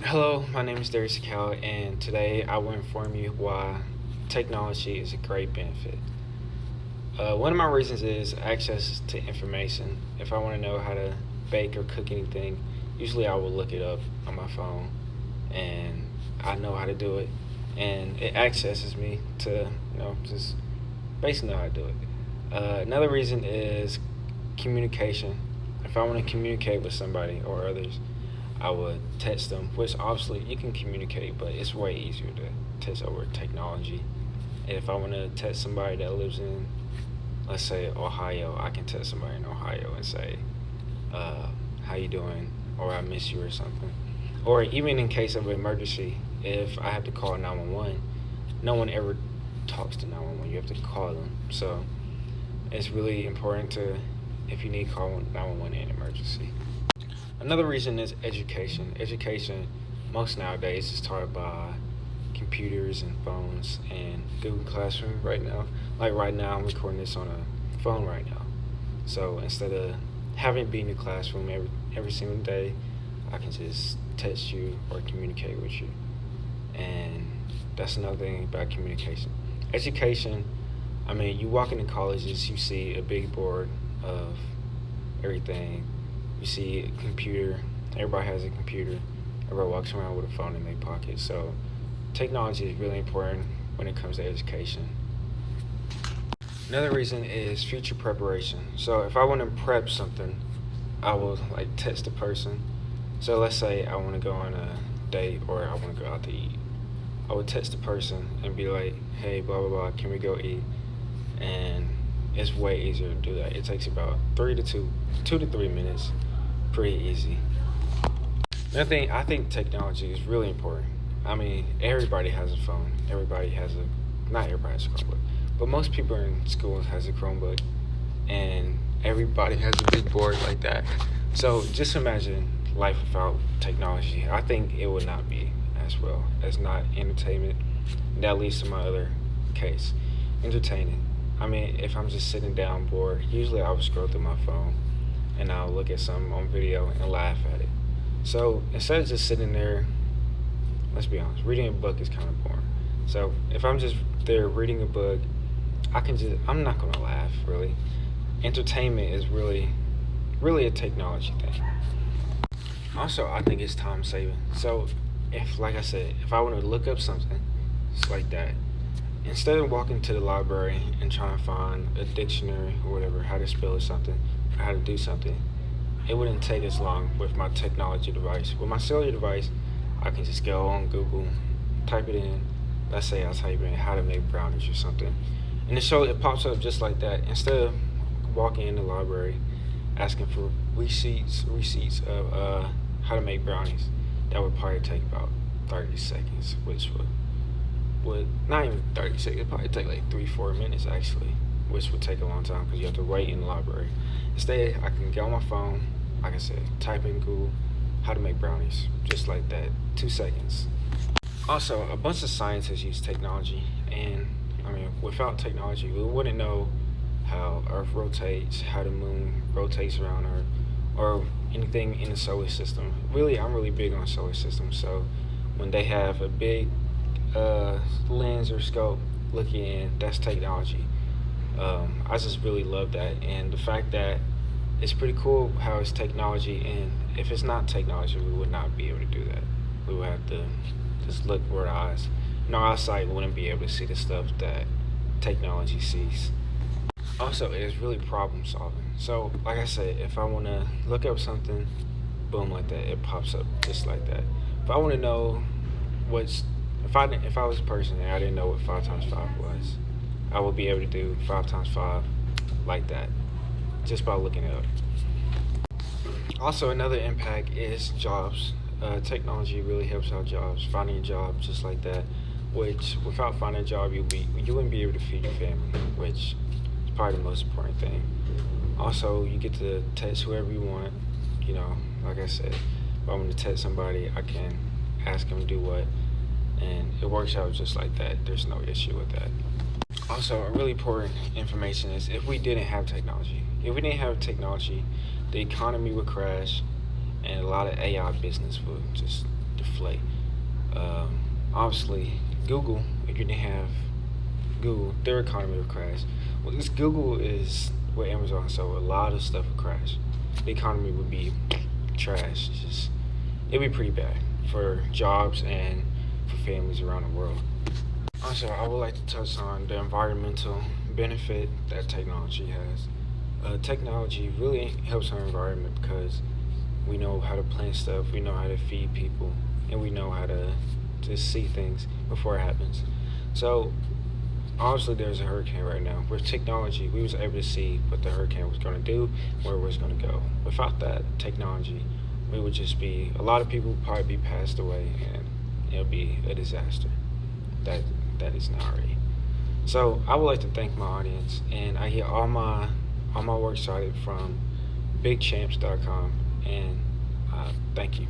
Hello, my name is Darius Cal, and today I will inform you why technology is a great benefit. One of my reasons is access to information. If I want to know how to bake or cook anything, usually I will look it up on my phone, and I know how to do it, and it accesses me to just basically know how to do it. Another reason is communication. If I want to communicate with somebody or others, I would text them, which obviously you can communicate, but it's way easier to text over technology. And if I want to text somebody that lives in, let's say, Ohio, I can text somebody in Ohio and say, how you doing? Or I miss you or something. Or even in case of an emergency, if I have to call 911, no one ever talks to 911. You have to call them. So it's really important to, if you need, call 911 in an emergency. Another reason is education. Education, most nowadays, is taught by computers and phones and Google Classroom right now. Like right now, I'm recording this on a phone right now. So instead of having to be in the classroom every single day, I can just text you or communicate with you. And that's another thing about communication. Education, I mean, you walk into colleges, you see a big board of everything. You see a computer. Everybody has a computer. Everybody walks around with a phone in their pocket. So technology is really important when it comes to education. Another reason is future preparation. So if I want to prep something, I will like text a person. So let's say I want to go on a date or I want to go out to eat. I would text the person and be like, hey, blah, blah, blah, can we go eat? And it's way easier to do that. It takes about 2 to 3 minutes. Pretty easy. Another thing, I think technology is really important. I mean, everybody has a phone. Not everybody has a Chromebook, but most people in school has a Chromebook, and everybody has a big board like that. So just imagine life without technology. I think it would not be as well as not entertainment. That leads to my other case, entertaining. I mean, if I'm just sitting down bored, usually I would scroll through my phone and I'll look at something on video and laugh at it. So instead of just sitting there, let's be honest, reading a book is kind of boring. So if I'm just there reading a book, I'm not gonna laugh really. Entertainment is really a technology thing. Also, I think it's time saving. So if, like I said, if I want to look up something, it's like that. Instead of walking to the library and trying to find a dictionary or whatever, how to spell something, or how to do something, it wouldn't take as long with my technology device. With my cellular device, I can just go on Google, type it in. Let's say I type in how to make brownies or something, and it pops up just like that. Instead of walking in the library, asking for receipts of how to make brownies, that would probably take about 30 seconds, which would not even 30 seconds, it'd probably take like 3-4 minutes actually, which would take a long time because you have to wait in the library. Instead, I can get on my phone, like I said, type in Google how to make brownies, just like that, 2 seconds. Also, a bunch of scientists use technology, and I mean, without technology, we wouldn't know how Earth rotates, how the moon rotates around Earth, or anything in the solar system. Really, I'm really big on solar system, so when they have a big lens or scope looking in, that's technology. I just really love that, and the fact that it's pretty cool how it's technology, and if it's not technology, we would not be able to do that. We would have to just look with our eyes, and our eyesight wouldn't be able to see the stuff that technology sees. Also, it is really problem solving. So, like I said, if I want to look up something, boom, like that, it pops up just like that. If I want to know what's, if I was a person and I didn't know what 5 times 5 was, I would be able to do 5 times 5 like that, just by looking it up. Also, another impact is jobs. Technology really helps out jobs, finding a job just like that. Which, without finding a job, you wouldn't be able to feed your family, which is probably the most important thing. Also, you get to text whoever you want. You know, like I said, if I want to text somebody, I can ask them to do what, and it works out just like that. There's no issue with that. Also, a really important information is if we didn't have technology, the economy would crash, and a lot of AI business would just deflate. Obviously, Google, if you didn't have Google, their economy would crash. Well, this Google is where Amazon, so a lot of stuff would crash. The economy would be trash. Just it'd be pretty bad for jobs and for families around the world. Also, I would like to touch on the environmental benefit that technology has. Technology really helps our environment because we know how to plant stuff, we know how to feed people, and we know how to just see things before it happens. So obviously there's a hurricane right now. With technology, we was able to see what the hurricane was going to do, where it was going to go. Without that technology, we would just be a lot of people would probably be passed away, and it'll be a disaster. That that is not already. So I would like to thank my audience, and I get all my work started from bigchamps.com, and thank you.